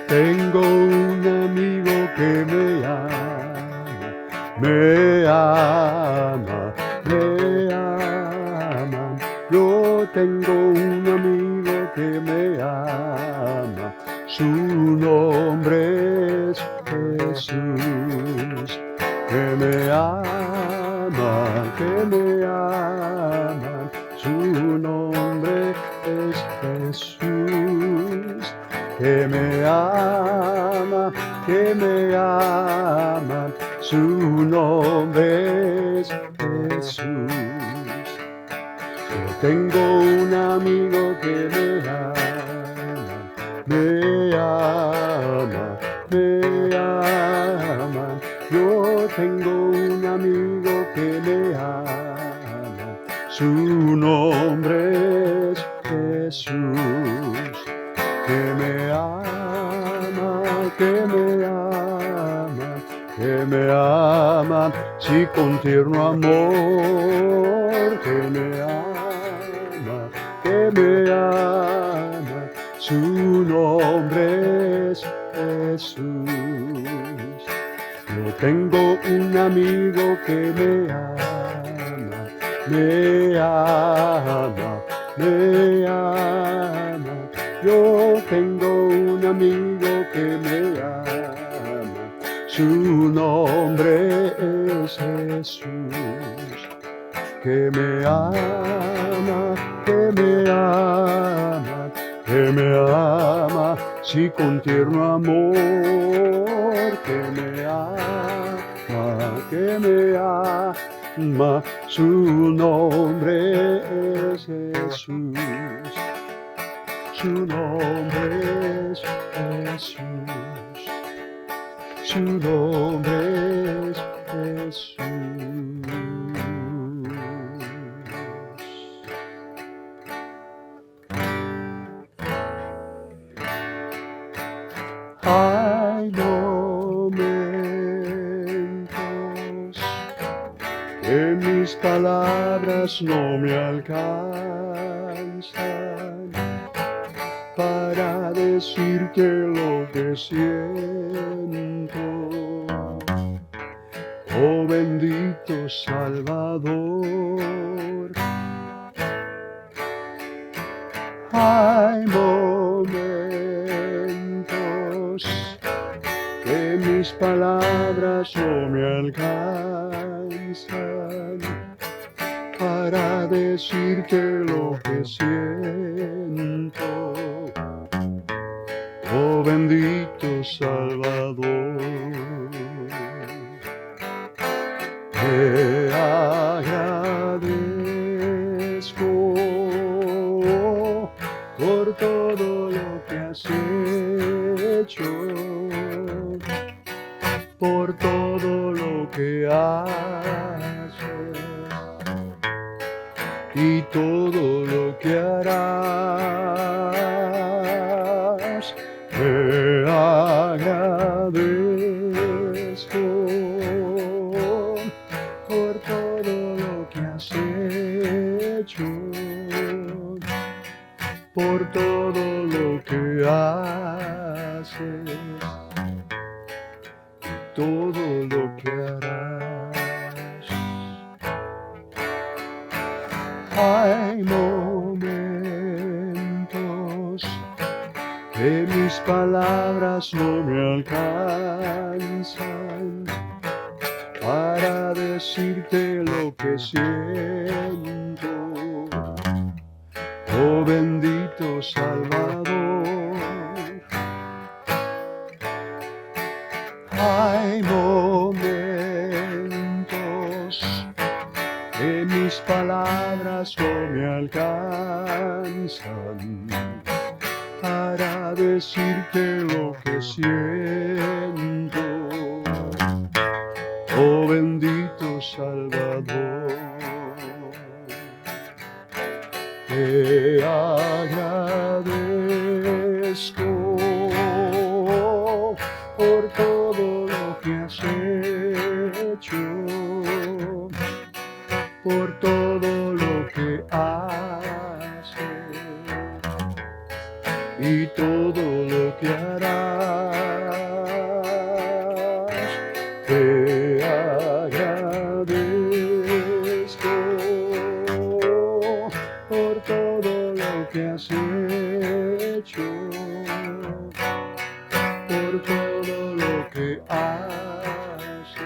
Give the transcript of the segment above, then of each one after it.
Tengo un amigo que me ama, me ama, me ama. Yo tengo un amigo que me ama, su nombre es Jesús. Que me ama, su nombre es Jesús. Que me ama, su nombre es Jesús. Yo tengo un amigo que me ama, me ama, me ama. Yo tengo un amigo que me ama, su nombre es Jesús. Que me ama, sí, con tierno amor. Que me ama, su nombre es Jesús. Yo tengo un amigo que me ama, me ama, me ama. Yo tengo un amigo que me ama, su nombre es Jesús. Que me ama, sí, con tierno amor. Que me ama, su nombre es Jesús. Su nombre es Jesús. Su nombre es Jesús. Hay momentos que mis palabras no me alcanzan para decirte lo que siento. Oh bendito Salvador. Hay momentos que mis palabras no me alcanzan para decirte lo que siento. Oh bendito Salvador. Te agradezco por todo lo que has hecho, por todo lo que haces y todo lo que harás. Te agradezco por todo lo que has hecho, por todo lo que haces, todo lo que harás. Hay momentos que mis palabras no me alcanzan para decirte lo que siento. Oh bendito Salvador. Hay momentos que mis palabras no me alcanzan para decirte lo que siento. Oh bendito Salvador. Te agradezco por todo lo que has hecho, por todo lo que haces y todo lo que harás. Te agradezco por todo lo que has hecho, por todo lo que haces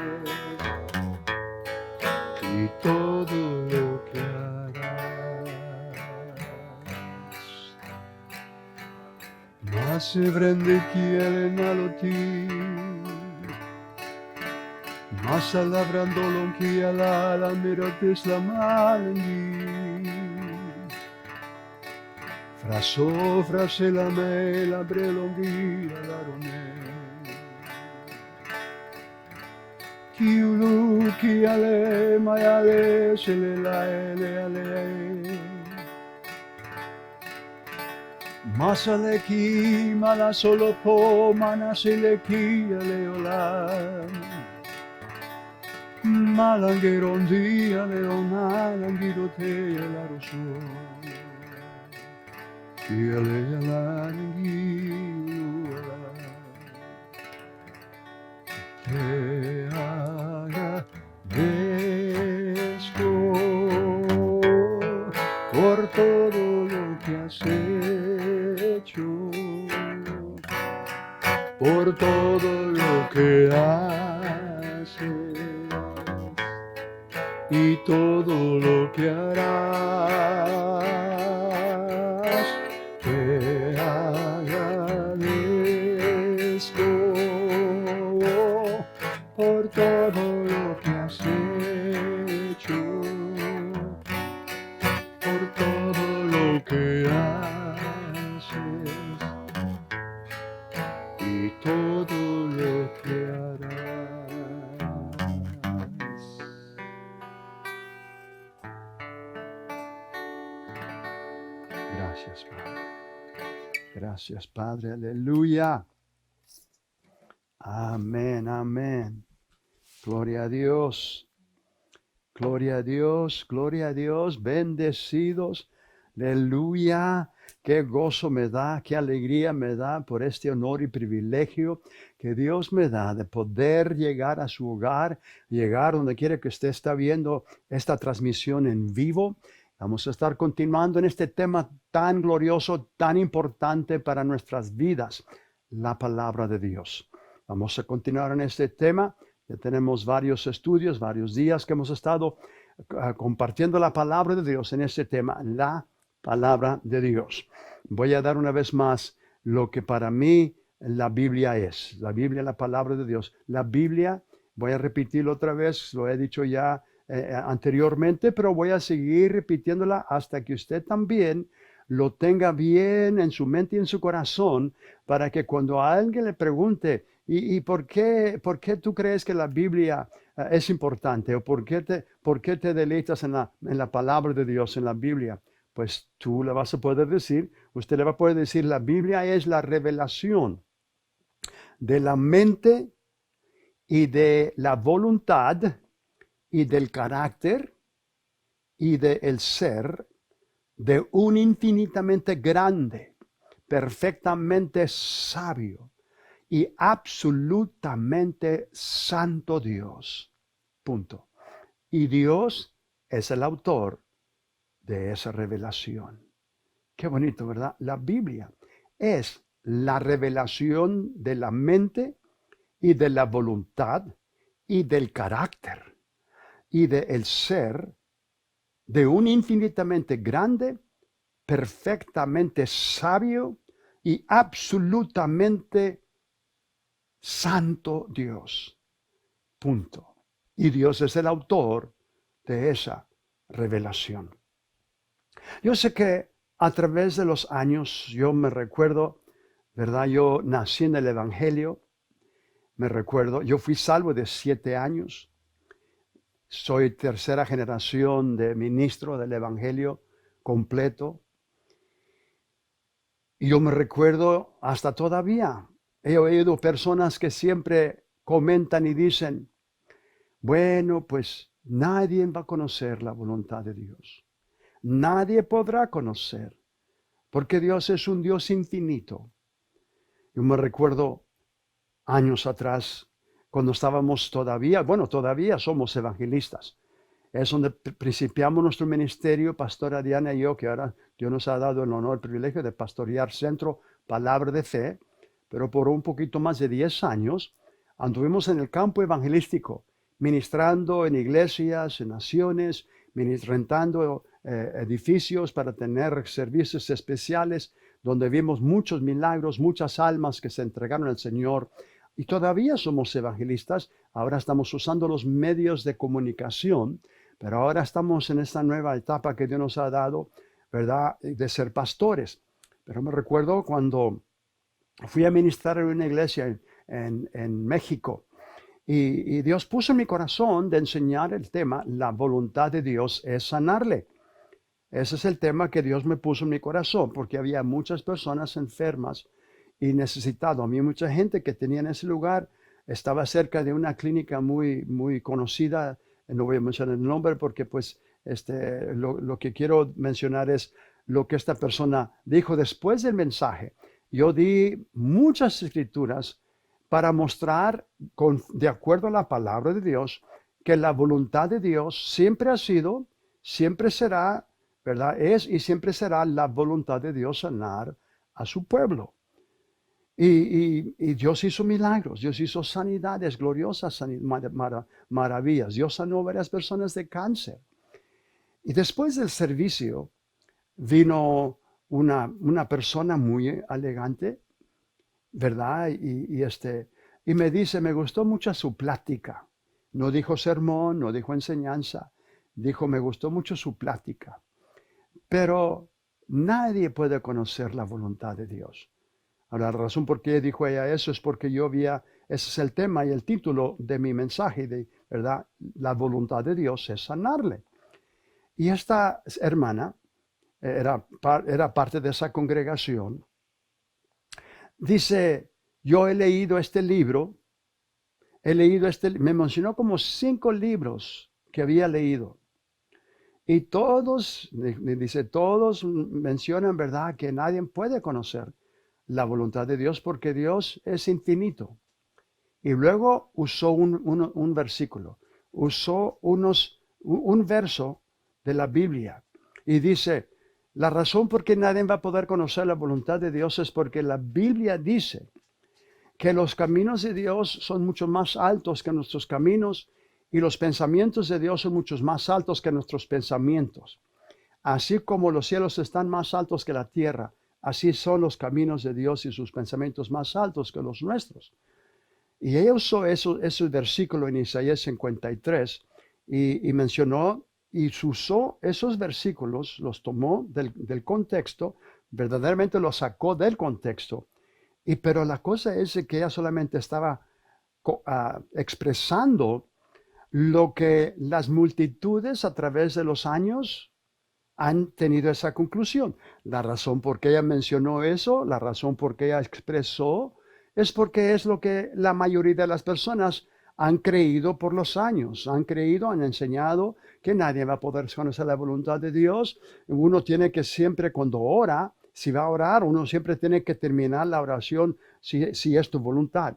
y todo lo que harás. Más se prende kielen aloti, más alabrando lonki ala mirotes la malengi. Fraso frase la me la brelongi alarone. Kiulu ki ale mayale se le la ele ale. Masaleki mala solo po manaseleki aleolam. Malangerondi aleonalangirote alaroso. Kialealangiula. Te agradezco por todo lo que has hecho, por todo lo que haces y todo lo que harás. Te agradezco por todo lo que has hecho, por todo lo que haces y todo lo que harás. Gracias, Padre. Gracias, Padre. Aleluya. Amén, amén. Gloria a Dios. Gloria a Dios, gloria a Dios. Bendecidos. Aleluya. Qué gozo me da, qué alegría me da por este honor y privilegio que Dios me da de poder llegar a su hogar, llegar donde quiera que usted está viendo esta transmisión en vivo. Vamos a estar continuando en este tema tan glorioso, tan importante para nuestras vidas, la palabra de Dios. Vamos a continuar en este tema. Ya tenemos varios estudios, varios días que hemos estado compartiendo la palabra de Dios en este tema, la palabra de Dios. Voy a dar una vez más lo que para mí la Biblia es. La Biblia, la palabra de Dios. La Biblia, voy a repetirlo otra vez, lo he dicho ya anteriormente, pero voy a seguir repitiéndola hasta que usted también lo tenga bien en su mente y en su corazón, para que cuando a alguien le pregunte, ¿y por qué tú crees que la Biblia es importante? ¿O por qué te deleitas en la palabra de Dios, en la Biblia? Pues tú le vas a poder decir, usted le va a poder decir, la Biblia es la revelación de la mente y de la voluntad y del carácter y del ser de un infinitamente grande, perfectamente sabio y absolutamente santo Dios. Punto. Y Dios es el autor de esa revelación. Qué bonito, ¿verdad? La Biblia es la revelación de la mente y de la voluntad y del carácter y del ser de un infinitamente grande, perfectamente sabio y absolutamente santo Dios. Punto. Y Dios es el autor de esa revelación. Yo sé que a través de los años, yo me recuerdo, ¿verdad? Yo nací en el Evangelio, me recuerdo, yo fui salvo de 7 años. Soy tercera generación de ministro del Evangelio completo. Y yo me recuerdo hasta todavía. He oído personas que siempre comentan y dicen, bueno, pues nadie va a conocer la voluntad de Dios. Nadie podrá conocer, porque Dios es un Dios infinito. Yo me recuerdo años atrás, cuando estábamos todavía somos evangelistas. Es donde principiamos nuestro ministerio, Pastora Diana y yo, que ahora Dios nos ha dado el honor, el privilegio de pastorear Centro Palabra de Fe, pero por un poquito más de 10 años anduvimos en el campo evangelístico, ministrando en iglesias, en naciones, rentando edificios para tener servicios especiales, donde vimos muchos milagros, muchas almas que se entregaron al Señor. Y todavía somos evangelistas, ahora estamos usando los medios de comunicación, pero ahora estamos en esta nueva etapa que Dios nos ha dado, ¿verdad?, de ser pastores. Pero me recuerdo cuando fui a ministrar en una iglesia en México, y Dios puso en mi corazón de enseñar el tema, la voluntad de Dios es sanarle. Ese es el tema que Dios me puso en mi corazón, porque había muchas personas enfermas y necesitadas. Había mucha gente que tenía en ese lugar, estaba cerca de una clínica muy, muy conocida. No voy a mencionar el nombre porque pues lo que quiero mencionar es lo que esta persona dijo después del mensaje. Yo di muchas escrituras para mostrar, de acuerdo a la palabra de Dios, que la voluntad de Dios siempre ha sido, siempre será, ¿verdad? Es y siempre será la voluntad de Dios sanar a su pueblo. Y Dios hizo milagros, Dios hizo sanidades, gloriosas maravillas. Dios sanó varias personas de cáncer. Y después del servicio vino una persona muy elegante, ¿verdad? Y me dice, me gustó mucho su plática. No dijo sermón, no dijo enseñanza. Dijo, me gustó mucho su plática. Pero nadie puede conocer la voluntad de Dios. Ahora, la razón por qué dijo ella eso es porque ese es el tema y el título de mi mensaje, ¿verdad? La voluntad de Dios es sanarle. Y esta hermana era parte de esa congregación. Dice, yo he leído este libro, me mencionó como 5 libros que había leído. Y todos mencionan, ¿verdad?, que nadie puede conocer la voluntad de Dios porque Dios es infinito. Y luego usó un versículo, usó un verso de la Biblia y dice, la razón por qué nadie va a poder conocer la voluntad de Dios es porque la Biblia dice que los caminos de Dios son mucho más altos que nuestros caminos y los pensamientos de Dios son muchos más altos que nuestros pensamientos. Así como los cielos están más altos que la tierra, así son los caminos de Dios y sus pensamientos más altos que los nuestros. Y ella usó ese versículo en Isaías 53 y mencionó y usó esos versículos, los tomó del contexto, verdaderamente los sacó del contexto. Pero la cosa es que ella solamente estaba expresando lo que las multitudes a través de los años han tenido esa conclusión. La razón por qué ella mencionó eso, la razón por qué ella expresó, es porque es lo que la mayoría de las personas han creído por los años. Han creído, han enseñado que nadie va a poder conocer la voluntad de Dios. Uno tiene que siempre, cuando ora, si va a orar, uno siempre tiene que terminar la oración si es tu voluntad.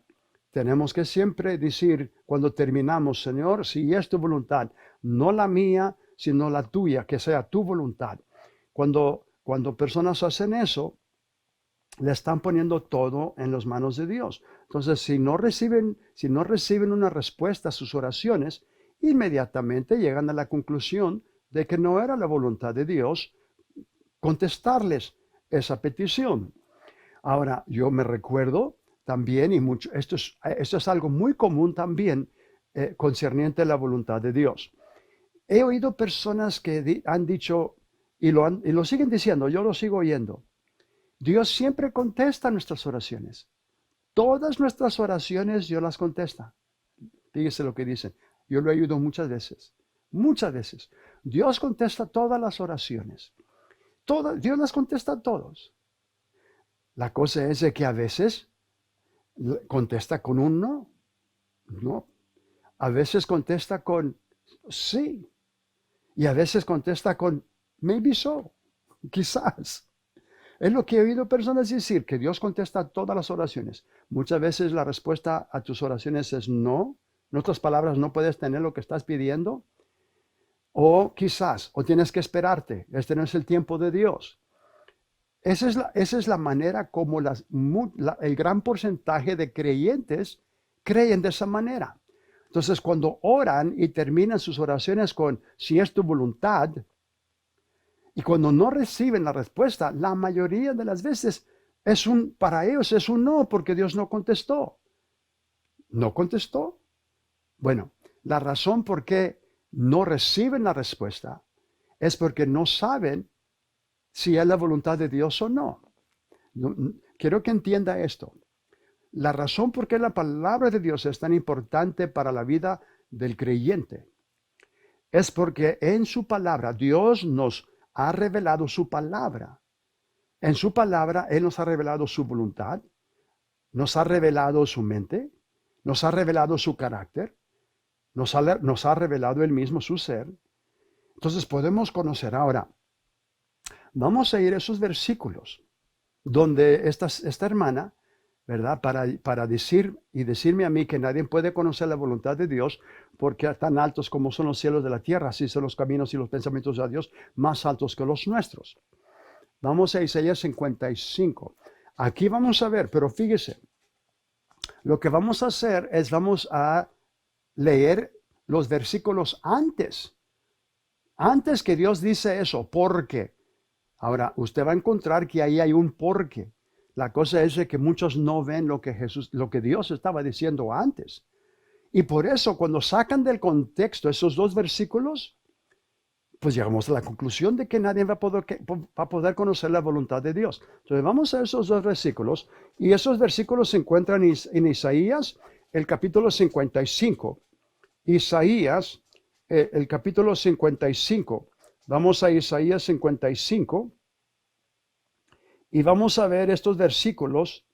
Tenemos que siempre decir cuando terminamos, Señor, si es tu voluntad, no la mía, sino la tuya, que sea tu voluntad. Cuando personas hacen eso, le están poniendo todo en las manos de Dios. Entonces, si no reciben una respuesta a sus oraciones, inmediatamente llegan a la conclusión de que no era la voluntad de Dios contestarles esa petición. Ahora, yo me recuerdo también, y esto es algo muy común también concerniente a la voluntad de Dios. He oído personas que han dicho, y lo siguen diciendo, yo lo sigo oyendo, Dios siempre contesta nuestras oraciones. Todas nuestras oraciones Dios las contesta. Fíjese lo que dicen. Yo lo he oído muchas veces. Muchas veces. Dios contesta todas las oraciones. Dios las contesta a todos. La cosa es de que a veces contesta con un no. No. A veces contesta con sí. Y a veces contesta con maybe so. Quizás. Es lo que he oído personas decir, que Dios contesta todas las oraciones. Muchas veces la respuesta a tus oraciones es no. En otras palabras, no puedes tener lo que estás pidiendo. O quizás, o tienes que esperarte. Este no es el tiempo de Dios. Esa es la manera como el gran porcentaje de creyentes creen de esa manera. Entonces, cuando oran y terminan sus oraciones con si es tu voluntad, y cuando no reciben la respuesta, la mayoría de las veces para ellos es un no, porque Dios no contestó. ¿No contestó? Bueno, la razón por qué no reciben la respuesta es porque no saben si es la voluntad de Dios o no. Quiero que entienda esto. La razón por qué la palabra de Dios es tan importante para la vida del creyente es porque en su palabra Dios nos ha revelado su palabra. En su palabra Él nos ha revelado su voluntad, nos ha revelado su mente, nos ha revelado su carácter, nos ha revelado Él mismo su ser. Entonces podemos conocer ahora. Vamos a ir a esos versículos donde esta hermana, ¿verdad? Para decirme a mí que nadie puede conocer la voluntad de Dios porque tan altos como son los cielos de la tierra, así son los caminos y los pensamientos de Dios, más altos que los nuestros. Vamos a Isaías 55. Aquí vamos a ver, pero fíjese, lo que vamos a hacer es vamos a leer los versículos antes que Dios dice eso, porque ahora usted va a encontrar que ahí hay un porque. La cosa es de que muchos no ven lo que Dios estaba diciendo antes. Y por eso cuando sacan del contexto esos dos versículos, pues llegamos a la conclusión de que nadie va a poder conocer la voluntad de Dios. Entonces vamos a esos dos versículos, y esos versículos se encuentran en Isaías, el capítulo 55. Isaías, el capítulo 55. Vamos a Isaías 55 y vamos a ver estos versículos.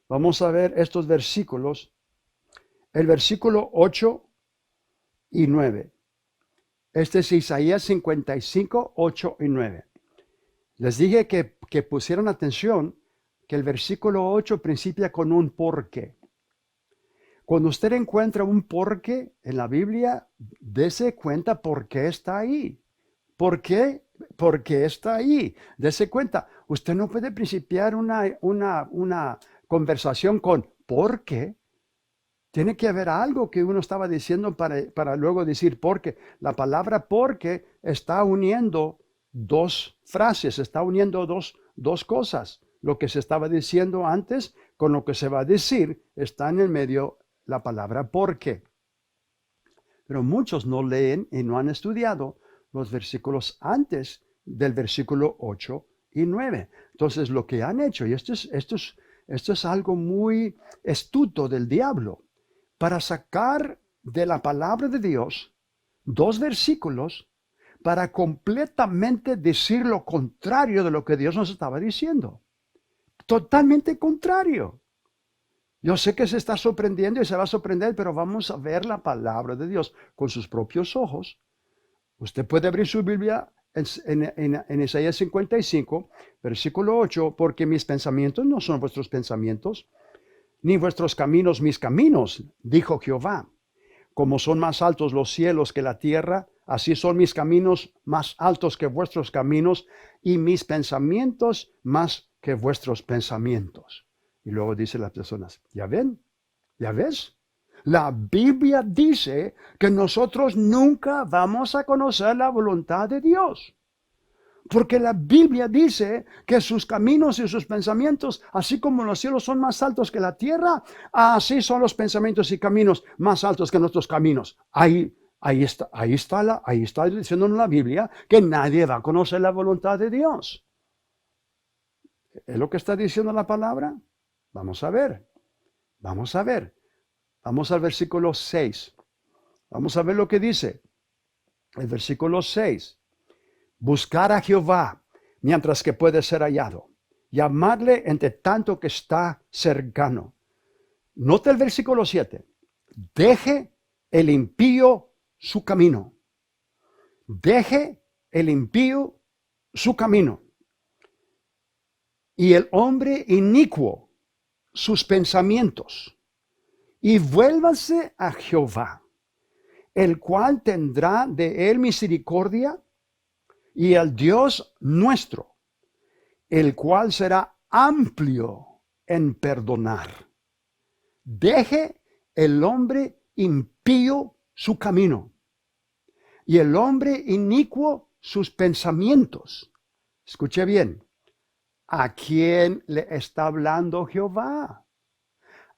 Vamos a ver estos versículos, el versículo 8 y 9. Este es Isaías 55, 8 y 9. Les dije que pusieran atención que el versículo 8 principia con un porqué. Cuando usted encuentra un porqué en la Biblia, dése cuenta por qué está ahí. ¿Por qué? ¿Por qué está ahí? Dése cuenta. Usted no puede principiar una conversación con ¿por qué? Tiene que haber algo que uno estaba diciendo para luego decir por qué. La palabra por qué está uniendo dos frases, está uniendo dos cosas. Lo que se estaba diciendo antes con lo que se va a decir está en el medio la palabra por qué. Pero muchos no leen y no han estudiado los versículos antes del versículo 8 y 9. Entonces lo que han hecho, y esto es algo muy astuto del diablo, para sacar de la palabra de Dios dos versículos para completamente decir lo contrario de lo que Dios nos estaba diciendo. Totalmente contrario. Yo sé que se está sorprendiendo y se va a sorprender, pero vamos a ver la palabra de Dios con sus propios ojos. Usted puede abrir su Biblia en Isaías 55, versículo 8, porque mis pensamientos no son vuestros pensamientos, ni vuestros caminos mis caminos, dijo Jehová. Como son más altos los cielos que la tierra, así son mis caminos más altos que vuestros caminos, y mis pensamientos más que vuestros pensamientos. Y luego dice las personas, ¿ya ven? ¿Ya ves? La Biblia dice que nosotros nunca vamos a conocer la voluntad de Dios. Porque la Biblia dice que sus caminos y sus pensamientos, así como los cielos son más altos que la tierra, así son los pensamientos y caminos más altos que nuestros caminos. Ahí está diciéndonos la Biblia que nadie va a conocer la voluntad de Dios. ¿Es lo que está diciendo la palabra? Vamos a ver. Vamos al versículo 6. Vamos a ver lo que dice. El versículo 6. Buscar a Jehová mientras que puede ser hallado. Llamarle entre tanto que está cercano. Nota el versículo 7. Deje el impío su camino. Deje el impío su camino, y el hombre inicuo sus pensamientos, y vuélvase a Jehová, el cual tendrá de él misericordia, y el Dios nuestro, el cual será amplio en perdonar. Deje el hombre impío su camino, y el hombre inicuo sus pensamientos. Escuche bien. ¿A quién le está hablando Jehová?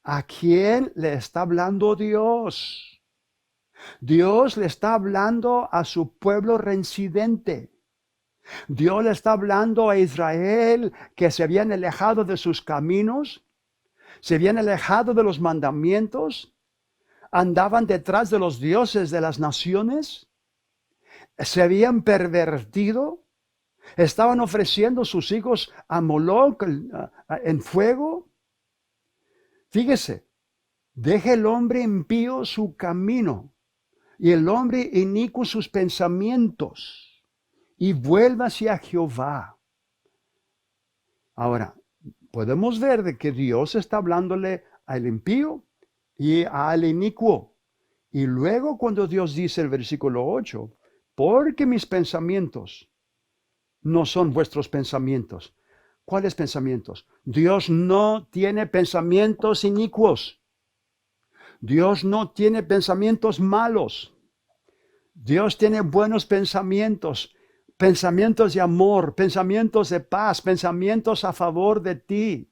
¿A quién le está hablando Dios? Dios le está hablando a su pueblo reincidente. Dios le está hablando a Israel que se habían alejado de sus caminos, se habían alejado de los mandamientos, andaban detrás de los dioses de las naciones, se habían pervertido, estaban ofreciendo sus hijos a Moloc en fuego. Fíjese, deje el hombre impío su camino y el hombre inicuo sus pensamientos, y vuelva hacia Jehová. Ahora, podemos ver de que Dios está hablándole al impío y al inicuo. Y luego cuando Dios dice el versículo 8, porque mis pensamientos no son vuestros pensamientos. ¿Cuáles pensamientos? Dios no tiene pensamientos inicuos. Dios no tiene pensamientos malos. Dios tiene buenos pensamientos, pensamientos de amor, pensamientos de paz, pensamientos a favor de ti,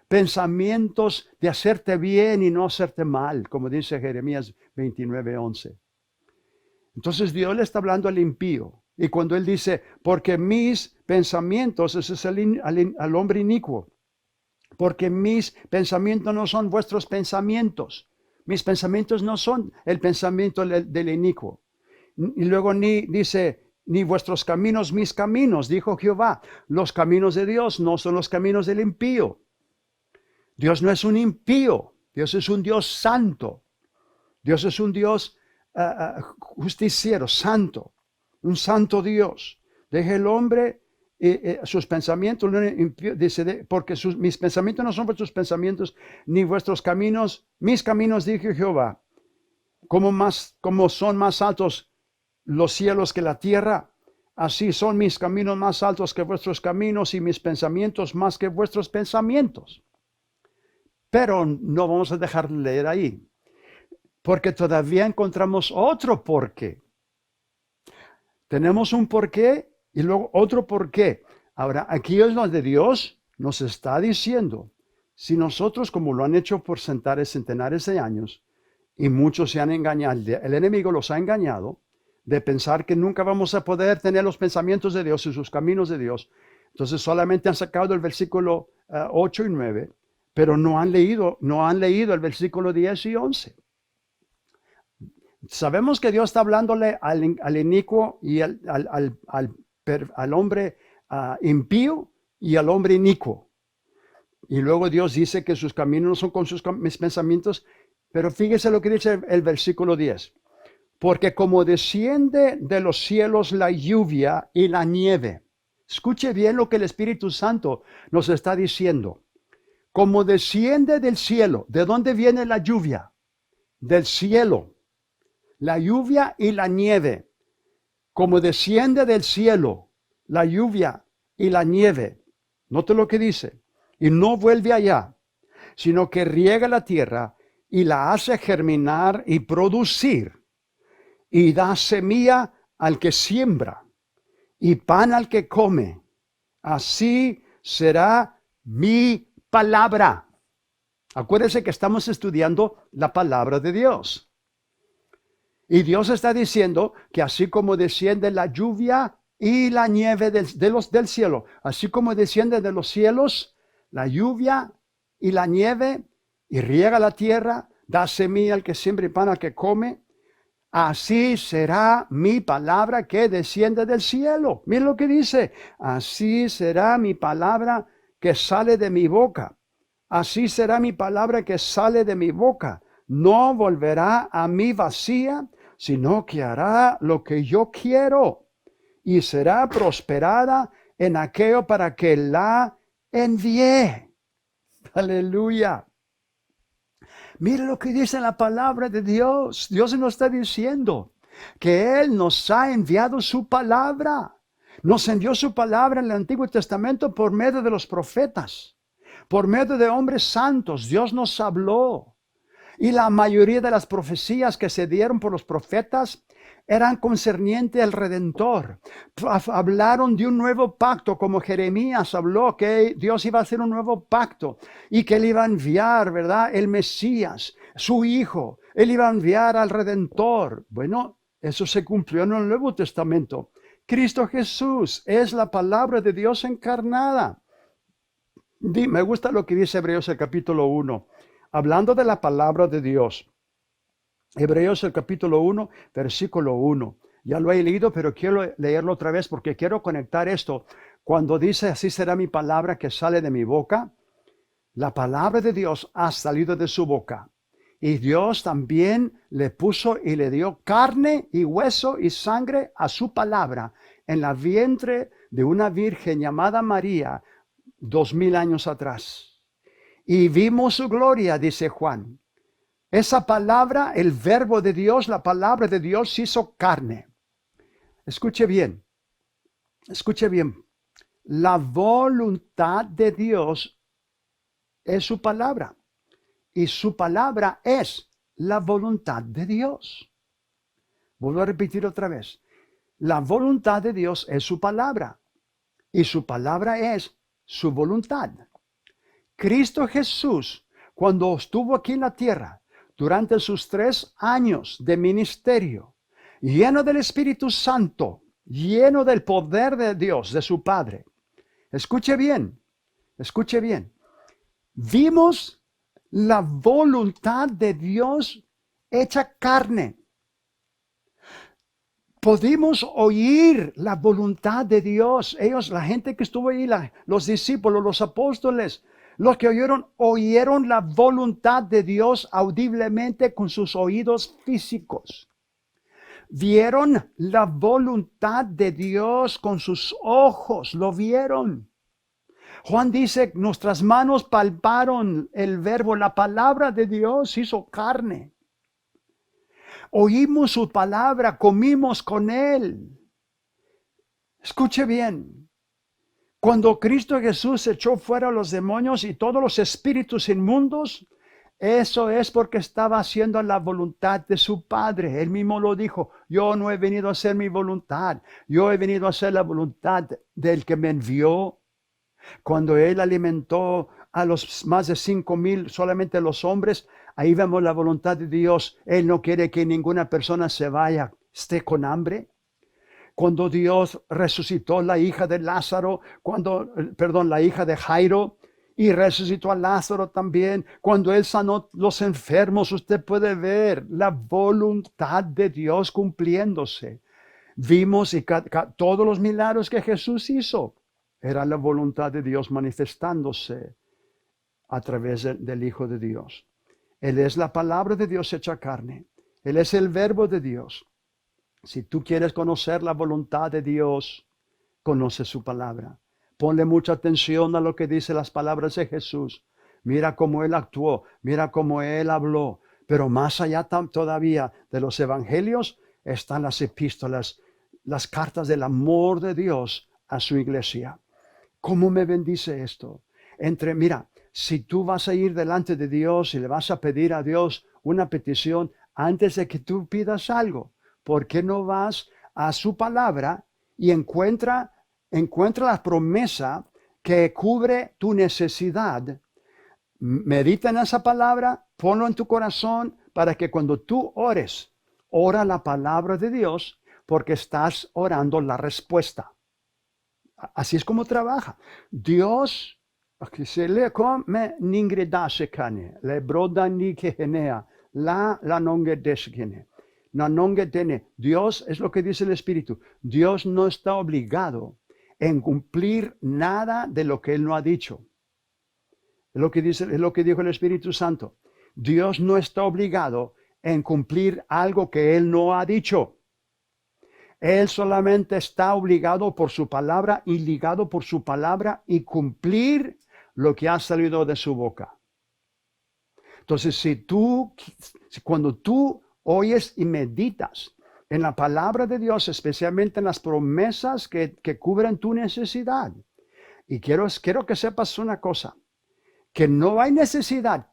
pensamientos de hacerte bien y no hacerte mal, como dice Jeremías 29:11. Entonces Dios le está hablando al impío. Y cuando él dice, porque mis pensamientos, ese es al hombre inicuo, porque mis pensamientos no son vuestros pensamientos. Mis pensamientos no son el pensamiento del inicuo. Y luego dice, ni vuestros caminos, mis caminos, dijo Jehová. Los caminos de Dios no son los caminos del impío. Dios no es un impío. Dios es un Dios santo. Dios es un Dios justiciero, santo. Un santo Dios. Deje el hombre sus pensamientos, dice, porque mis pensamientos no son vuestros pensamientos, ni vuestros caminos, mis caminos, dice Jehová. Como son más altos los cielos que la tierra, así son mis caminos más altos que vuestros caminos, y mis pensamientos más que vuestros pensamientos. Pero no vamos a dejar de leer ahí, porque todavía encontramos otro porqué. Tenemos un porqué y luego otro porqué. Ahora, aquí es donde Dios nos está diciendo, si nosotros, como lo han hecho por centenares de años, y muchos se han engañado, el enemigo los ha engañado, de pensar que nunca vamos a poder tener los pensamientos de Dios y sus caminos de Dios. Entonces solamente han sacado el versículo 8 y 9, pero no han leído el versículo 10 y 11. Sabemos que Dios está hablándole al inicuo y al hombre impío y al hombre inicuo. Y luego Dios dice que sus caminos no son con mis pensamientos, pero fíjese lo que dice el versículo 10. Porque como desciende de los cielos la lluvia y la nieve. Escuche bien lo que el Espíritu Santo nos está diciendo. Como desciende del cielo. ¿De dónde viene la lluvia? Del cielo. La lluvia y la nieve. Como desciende del cielo la lluvia y la nieve. Note lo que dice. Y no vuelve allá, sino que riega la tierra y la hace germinar y producir. Y da semilla al que siembra y pan al que come. Así será mi palabra. Acuérdense que estamos estudiando la palabra de Dios. Y Dios está diciendo que así como desciende la lluvia y la nieve del cielo, así como desciende de los cielos la lluvia y la nieve, y riega la tierra, da semilla al que siembra y pan al que come, así será mi palabra que desciende del cielo. Miren lo que dice. Así será mi palabra que sale de mi boca. Así será mi palabra que sale de mi boca. No volverá a mí vacía, sino que hará lo que yo quiero, y será prosperada en aquello para que la envié. Aleluya. Mire lo que dice la palabra de Dios. Dios nos está diciendo que Él nos ha enviado su palabra. Nos envió su palabra en el Antiguo Testamento por medio de los profetas, por medio de hombres santos. Dios nos habló. Y la mayoría de las profecías que se dieron por los profetas eran concernientes al Redentor. Hablaron de un nuevo pacto, como Jeremías habló que Dios iba a hacer un nuevo pacto y que Él iba a enviar, ¿verdad?, el Mesías, su Hijo. Él iba a enviar al Redentor. Bueno, eso se cumplió en el Nuevo Testamento. Cristo Jesús es la palabra de Dios encarnada. Me gusta lo que dice Hebreos el capítulo 1. Hablando de la palabra de Dios. Hebreos el capítulo 1, versículo 1. Ya lo he leído, pero quiero leerlo otra vez porque quiero conectar esto. Cuando dice, así será mi palabra que sale de mi boca, la palabra de Dios ha salido de su boca. Y Dios también le puso y le dio carne y hueso y sangre a su palabra en la vientre de una virgen llamada María 2000 años atrás. Y vimos su gloria, dice Juan. Esa palabra, el verbo de Dios, la palabra de Dios se hizo carne. Escuche bien, escuche bien. La voluntad de Dios es su palabra. Y su palabra es la voluntad de Dios. Vuelvo a repetir otra vez. La voluntad de Dios es su palabra. Y su palabra es su voluntad. Cristo Jesús, cuando estuvo aquí en la tierra, durante sus 3 años de ministerio, lleno del Espíritu Santo, lleno del poder de Dios, de su Padre. Escuche bien, escuche bien. Vimos la voluntad de Dios hecha carne. Pudimos oír la voluntad de Dios. Ellos, la gente que estuvo ahí, los discípulos, los apóstoles, los que oyeron la voluntad de Dios audiblemente con sus oídos físicos. Vieron la voluntad de Dios con sus ojos, lo vieron. Juan dice, nuestras manos palparon el verbo, la palabra de Dios hizo carne. Oímos su palabra, comimos con Él. Escuche bien. Cuando Cristo Jesús echó fuera a los demonios y todos los espíritus inmundos, eso es porque estaba haciendo la voluntad de su Padre. Él mismo lo dijo, yo no he venido a hacer mi voluntad, yo he venido a hacer la voluntad del que me envió. Cuando Él alimentó a los más de 5,000, solamente los hombres, ahí vemos la voluntad de Dios. Él no quiere que ninguna persona se vaya, esté con hambre. Cuando Dios resucitó la hija de Lázaro, la hija de Jairo, y resucitó a Lázaro también, cuando Él sanó los enfermos, usted puede ver la voluntad de Dios cumpliéndose. Vimos todos los milagros que Jesús hizo. Era la voluntad de Dios manifestándose a través del Hijo de Dios. Él es la palabra de Dios hecha carne. Él es el verbo de Dios. Si tú quieres conocer la voluntad de Dios, conoce su palabra. Ponle mucha atención a lo que dice las palabras de Jesús. Mira cómo Él actuó, mira cómo Él habló. Pero más allá todavía de los evangelios están las epístolas, las cartas del amor de Dios a su iglesia. ¿Cómo me bendice esto? Mira, si tú vas a ir delante de Dios y le vas a pedir a Dios una petición antes de que tú pidas algo, ¿por qué no vas a su palabra y encuentra la promesa que cubre tu necesidad? Medita en esa palabra, ponlo en tu corazón para que cuando tú ores, ora la palabra de Dios porque estás orando la respuesta. Así es como trabaja. Dios, se le come ningredase kane, le broda ni que genea, la nonge deskene. Dios es lo que dice el Espíritu. Dios no está obligado en cumplir nada de lo que Él no ha dicho. Es lo que dijo el Espíritu Santo. Dios no está obligado en cumplir algo que Él no ha dicho. Él solamente está obligado por su palabra y ligado por su palabra y cumplir lo que ha salido de su boca. Entonces, cuando tú oyes y meditas en la palabra de Dios, especialmente en las promesas que cubren tu necesidad, y quiero que sepas una cosa, que no hay necesidad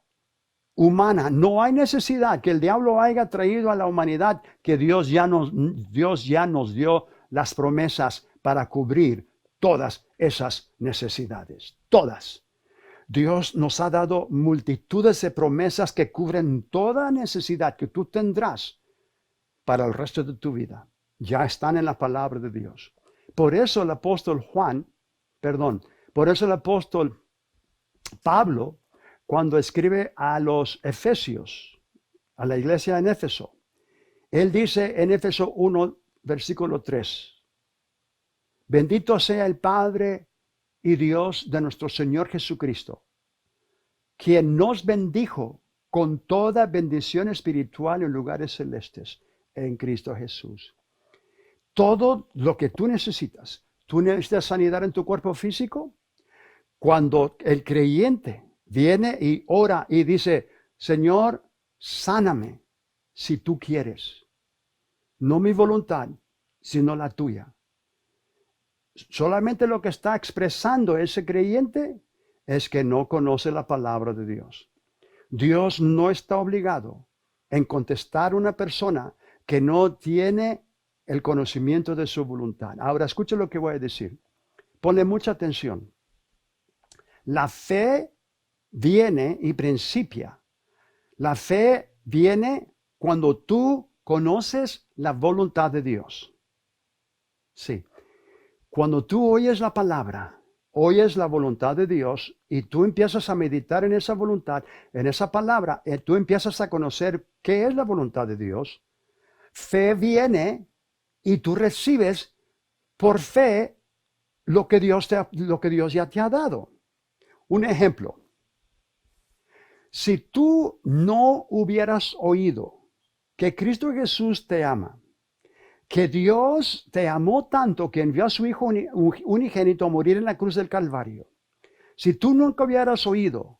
humana, no hay necesidad que el diablo haya traído a la humanidad, que Dios ya nos dio las promesas para cubrir todas esas necesidades, todas. Dios nos ha dado multitudes de promesas que cubren toda necesidad que tú tendrás para el resto de tu vida. Ya están en la palabra de Dios. Por eso el apóstol Pablo, cuando escribe a los Efesios, a la iglesia en Éfeso, él dice en Éfeso 1, versículo 3, bendito sea el Padre y Dios de nuestro Señor Jesucristo, quien nos bendijo con toda bendición espiritual en lugares celestes en Cristo Jesús. Todo lo que tú necesitas sanidad en tu cuerpo físico. Cuando el creyente viene y ora y dice, Señor, sáname si tú quieres, no mi voluntad, sino la tuya. Solamente lo que está expresando ese creyente es que no conoce la palabra de Dios. Dios no está obligado en contestar a una persona que no tiene el conocimiento de su voluntad. Ahora, escucha lo que voy a decir. Ponle mucha atención. La fe viene y principia. La fe viene cuando tú conoces la voluntad de Dios. Sí. Cuando tú oyes la palabra, oyes la voluntad de Dios y tú empiezas a meditar en esa voluntad, en esa palabra, tú empiezas a conocer qué es la voluntad de Dios. Fe viene y tú recibes por fe lo que Dios ya te ha dado. Un ejemplo. Si tú no hubieras oído que Cristo Jesús te ama, que Dios te amó tanto que envió a su Hijo unigénito a morir en la cruz del Calvario, si tú nunca hubieras oído,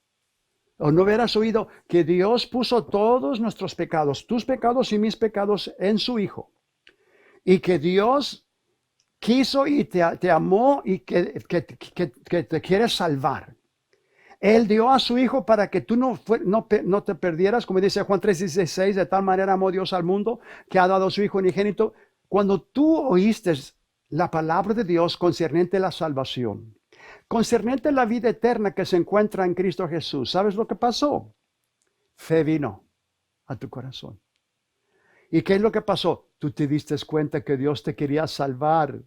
o no hubieras oído que Dios puso todos nuestros pecados, tus pecados y mis pecados, en su Hijo, y que Dios quiso y te amó y que te quiere salvar. Él dio a su Hijo para que tú no te perdieras, como dice Juan 3:16, de tal manera amó Dios al mundo que ha dado a su Hijo unigénito. Cuando tú oíste la palabra de Dios concerniente a la salvación, concerniente a la vida eterna que se encuentra en Cristo Jesús, ¿sabes lo que pasó? Fe vino a tu corazón. ¿Y qué es lo que pasó? Tú te diste cuenta que Dios te quería salvar,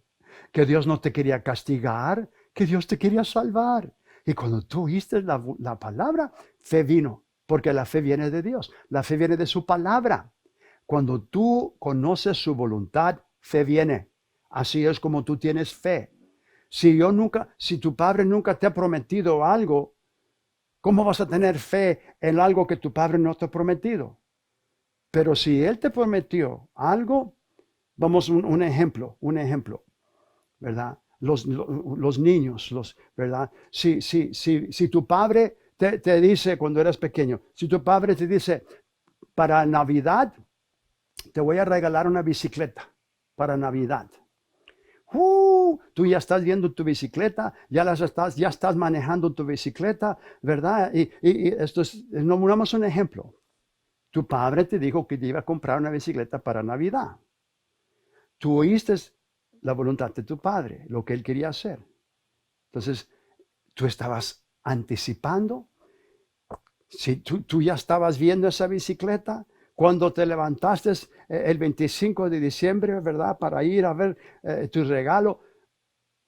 que Dios no te quería castigar, que Dios te quería salvar. Y cuando tú oíste la palabra, fe vino, porque la fe viene de Dios, la fe viene de su palabra. Cuando tú conoces su voluntad, fe viene. Así es como tú tienes fe. Si tu padre nunca te ha prometido algo, ¿cómo vas a tener fe en algo que tu padre no te ha prometido? Pero si él te prometió algo, vamos un ejemplo, ¿verdad? Los niños, ¿verdad? Si tu padre te dice cuando eras pequeño, si tu padre te dice, para Navidad te voy a regalar una bicicleta, para Navidad. Tú ya estás viendo tu bicicleta, ya estás manejando tu bicicleta, ¿verdad? Y esto nombramos un ejemplo. Tu padre te dijo que te iba a comprar una bicicleta para Navidad. Tú oíste la voluntad de tu padre, lo que él quería hacer. Entonces, tú estabas anticipando. Si tú ya estabas viendo esa bicicleta, cuando te levantaste el 25 de diciembre, ¿verdad? Para ir a ver tu regalo,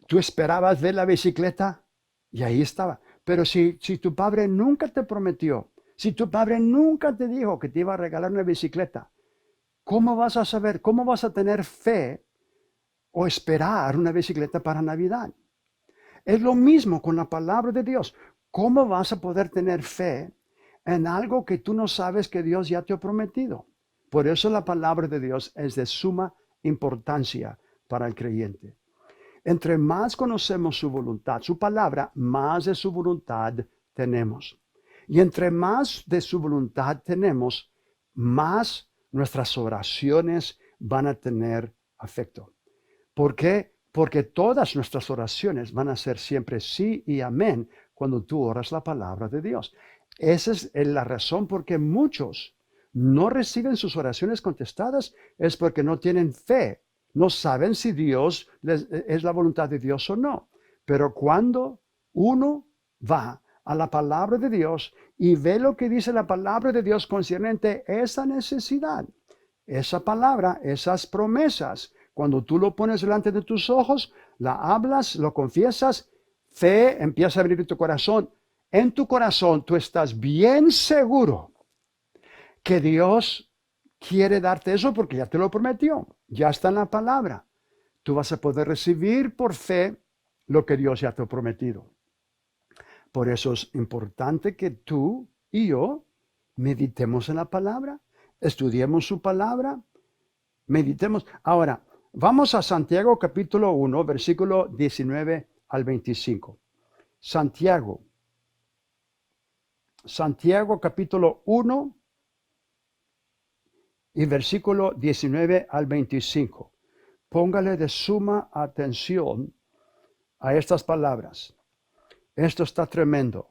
tú esperabas ver la bicicleta y ahí estaba. Pero si tu padre nunca te prometió, si tu padre nunca te dijo que te iba a regalar una bicicleta, ¿cómo vas a saber, cómo vas a tener fe o esperar una bicicleta para Navidad? Es lo mismo con la palabra de Dios. ¿Cómo vas a poder tener fe en algo que tú no sabes que Dios ya te ha prometido? Por eso la palabra de Dios es de suma importancia para el creyente. Entre más conocemos su voluntad, su palabra, más de su voluntad tenemos. Y entre más de su voluntad tenemos, más nuestras oraciones van a tener afecto. ¿Por qué? Porque todas nuestras oraciones van a ser siempre sí y amén cuando tú oras la palabra de Dios. Esa es la razón por qué muchos no reciben sus oraciones contestadas, es porque no tienen fe. No saben si Dios es la voluntad de Dios o no. Pero cuando uno va a la palabra de Dios y ve lo que dice la palabra de Dios concernente esa necesidad, esa palabra, esas promesas, cuando tú lo pones delante de tus ojos, la hablas, lo confiesas, fe empieza a abrir tu corazón. En tu corazón tú estás bien seguro que Dios quiere darte eso porque ya te lo prometió, ya está en la palabra. Tú vas a poder recibir por fe lo que Dios ya te ha prometido. Por eso es importante que tú y yo meditemos en la palabra, estudiemos su palabra, meditemos. Ahora, vamos a Santiago capítulo 1, versículo 19 al 25. Santiago capítulo 1 y versículo 19 al 25. Póngale de suma atención a estas palabras. Esto está tremendo.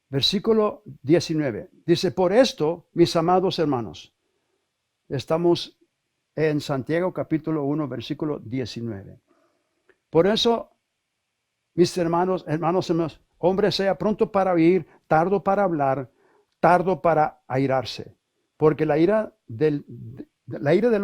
Versículo 19. Dice, por esto, mis amados hermanos, estamos en Santiago capítulo 1, versículo 19. Por eso, mis hermanos, hombre sea pronto para oír, tardo para hablar, tardo para airarse. Porque la ira del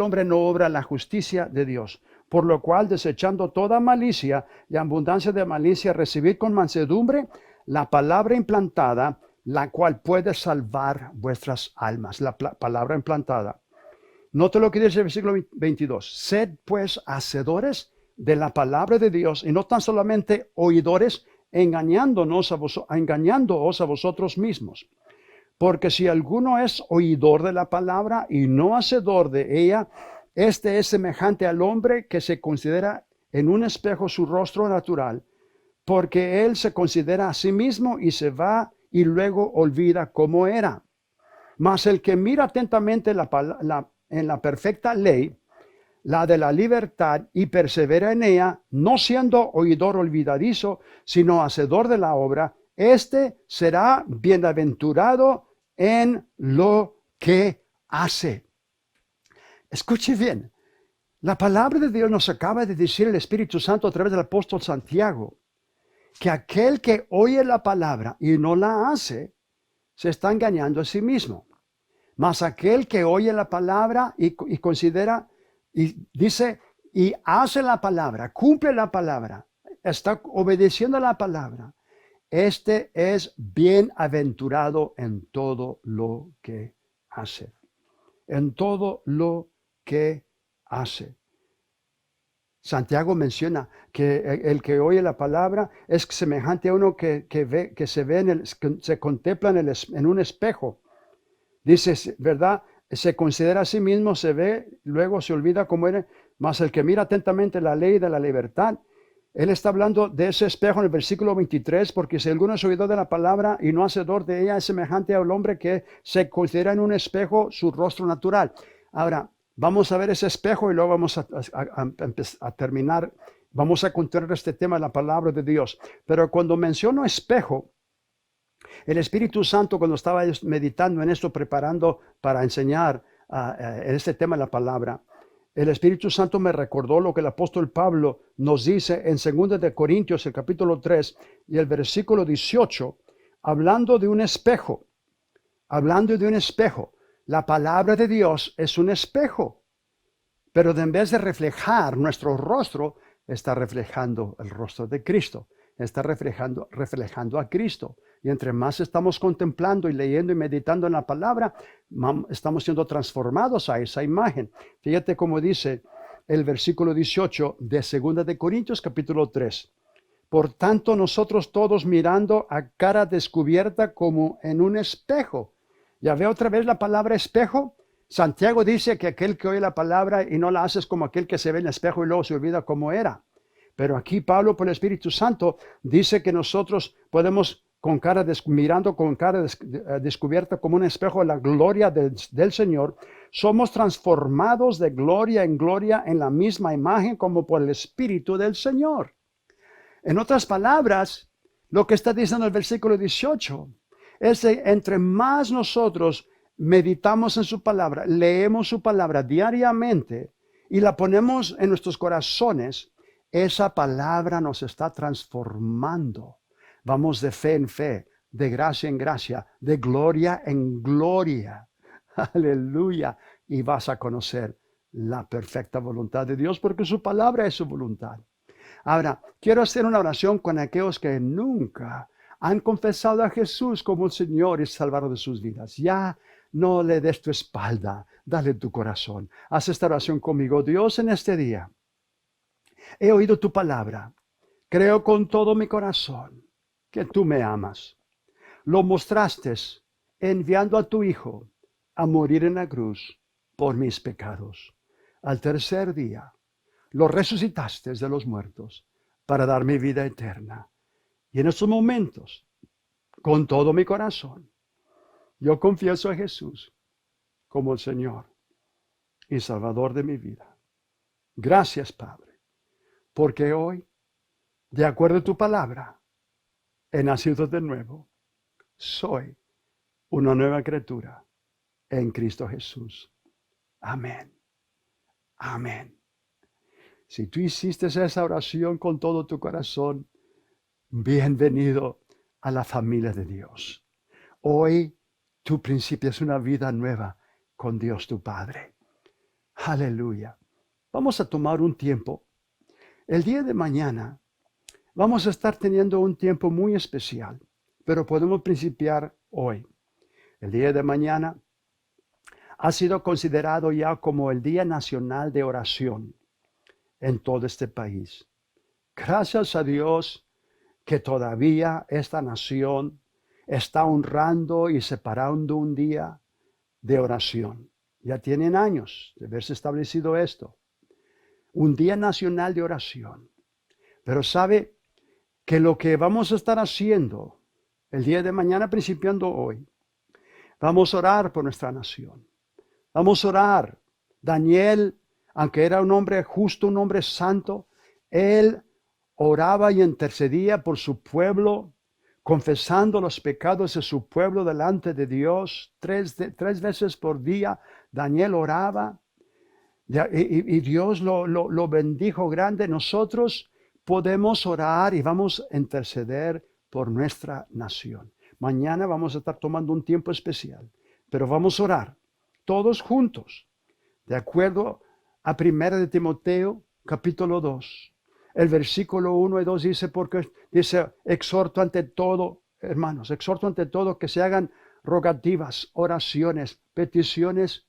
hombre no obra la justicia de Dios. Por lo cual, desechando toda malicia y abundancia de malicia, recibid con mansedumbre la palabra implantada, la cual puede salvar vuestras almas. La palabra implantada. Note lo que dice el versículo 22. Sed pues hacedores de la palabra de Dios y no tan solamente oidores, engañándoos a vosotros mismos. Porque si alguno es oidor de la palabra y no hacedor de ella, este es semejante al hombre que se considera en un espejo su rostro natural, porque él se considera a sí mismo y se va y luego olvida cómo era. Mas el que mira atentamente en la perfecta ley, la de la libertad, y persevera en ella, no siendo oidor olvidadizo, sino hacedor de la obra, este será bienaventurado en lo que hace. Escuche bien, la palabra de Dios nos acaba de decir el Espíritu Santo a través del apóstol Santiago, que aquel que oye la palabra y no la hace, se está engañando a sí mismo. Mas aquel que oye la palabra y considera, y dice, y hace la palabra, cumple la palabra, está obedeciendo a la palabra, este es bienaventurado en todo lo que hace. En todo lo que hace. Santiago menciona que el que oye la palabra es semejante a uno que se contempla en un espejo. Dice, ¿verdad? Se considera a sí mismo, se ve, luego se olvida cómo era, mas el que mira atentamente la ley de la libertad. Él está hablando de ese espejo en el versículo 23, porque si alguno es oidor de la palabra y no hacedor de ella, es semejante al hombre que se considera en un espejo su rostro natural. Ahora, vamos a ver ese espejo y luego vamos a terminar, vamos a continuar este tema de la palabra de Dios. Pero cuando menciono espejo, el Espíritu Santo, cuando estaba meditando en esto, preparando para enseñar en este tema de la palabra, el Espíritu Santo me recordó lo que el apóstol Pablo nos dice en 2 de Corintios, el capítulo 3 y el versículo 18, hablando de un espejo. La palabra de Dios es un espejo, pero en vez de reflejar nuestro rostro, está reflejando el rostro de Cristo, está reflejando a Cristo. Y entre más estamos contemplando y leyendo y meditando en la palabra, estamos siendo transformados a esa imagen. Fíjate cómo dice el versículo 18 de 2 de Corintios capítulo 3. Por tanto, nosotros todos mirando a cara descubierta como en un espejo. Ya ve otra vez la palabra espejo. Santiago dice que aquel que oye la palabra y no la hace es como aquel que se ve en el espejo y luego se olvida cómo era. Pero aquí Pablo, por el Espíritu Santo, dice que nosotros podemos, mirando con cara descubierta como un espejo de la gloria del Señor, somos transformados de gloria en la misma imagen como por el Espíritu del Señor. En otras palabras, lo que está diciendo el versículo 18 es que entre más nosotros meditamos en su palabra, leemos su palabra diariamente y la ponemos en nuestros corazones, esa palabra nos está transformando. Vamos de fe en fe, de gracia en gracia, de gloria en gloria. Aleluya. Y vas a conocer la perfecta voluntad de Dios porque su palabra es su voluntad. Ahora, quiero hacer una oración con aquellos que nunca han confesado a Jesús como el Señor y Salvador de sus vidas. Ya no le des tu espalda, dale tu corazón. Haz esta oración conmigo. Dios, en este día he oído tu palabra. Creo con todo mi corazón que tú me amas. Lo mostraste enviando a tu Hijo a morir en la cruz por mis pecados. Al tercer día lo resucitaste de los muertos para darme vida eterna. Y en estos momentos, con todo mi corazón, yo confieso a Jesús como el Señor y Salvador de mi vida. Gracias, Padre, porque hoy, de acuerdo a tu palabra, he nacido de nuevo. Soy una nueva criatura en Cristo Jesús. Amén. Amén. Si tú hiciste esa oración con todo tu corazón, bienvenido a la familia de Dios. Hoy tú principias una vida nueva con Dios tu Padre. Aleluya. Vamos a tomar un tiempo. El día de mañana vamos a estar teniendo un tiempo muy especial, pero podemos principiar hoy. El día de mañana ha sido considerado ya como el Día Nacional de Oración en todo este país. Gracias a Dios que todavía esta nación está honrando y separando un día de oración. Ya tienen años de haberse establecido esto. Un Día Nacional de Oración. Pero sabe que lo que vamos a estar haciendo el día de mañana, principiando hoy, vamos a orar por nuestra nación. Vamos a orar. Daniel, aunque era un hombre justo, un hombre santo, él oraba y intercedía por su pueblo, confesando los pecados de su pueblo delante de Dios. Tres veces por día Daniel oraba y Dios lo bendijo grande. Nosotros podemos orar y vamos a interceder por nuestra nación. Mañana vamos a estar tomando un tiempo especial, pero vamos a orar todos juntos, de acuerdo a 1 de Timoteo, capítulo 2. El versículo 1 y 2 dice, exhorto ante todo, hermanos, exhorto ante todo que se hagan rogativas, oraciones, peticiones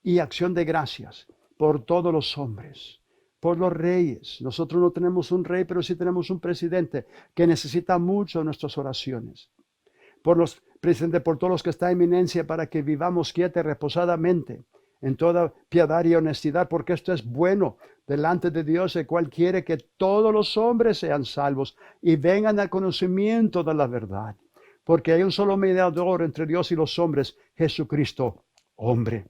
y acción de gracias por todos los hombres, por los reyes. Nosotros no tenemos un rey, pero sí tenemos un presidente que necesita mucho nuestras oraciones. Por los presidentes, por todos los que están en eminencia, para que vivamos quieta y reposadamente en toda piedad y honestidad, porque esto es bueno delante de Dios, el cual quiere que todos los hombres sean salvos y vengan al conocimiento de la verdad. Porque hay un solo mediador entre Dios y los hombres, Jesucristo, hombre.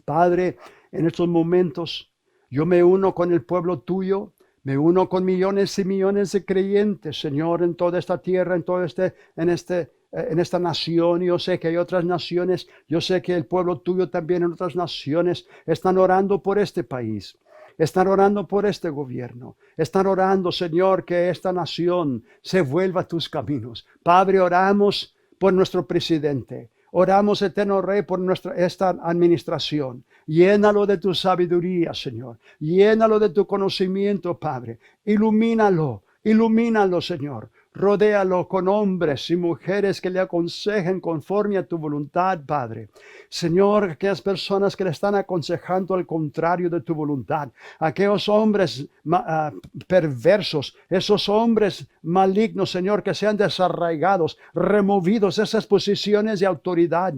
Padre, en estos momentos yo me uno con el pueblo tuyo, me uno con millones y millones de creyentes, Señor, en toda esta tierra, en esta nación. Yo sé que hay otras naciones, yo sé que el pueblo tuyo también en otras naciones están orando por este país, están orando por este gobierno, están orando, Señor, que esta nación se vuelva a tus caminos. Padre, oramos por nuestro presidente, oramos, eterno Rey, por esta administración. Llénalo de tu sabiduría, Señor, llénalo de tu conocimiento, Padre, ilumínalo, Señor. Rodéalo con hombres y mujeres que le aconsejen conforme a tu voluntad, Padre. Señor, aquellas personas que le están aconsejando al contrario de tu voluntad, aquellos hombres perversos, esos hombres malignos, Señor, que sean desarraigados, removidos de esas posiciones de autoridad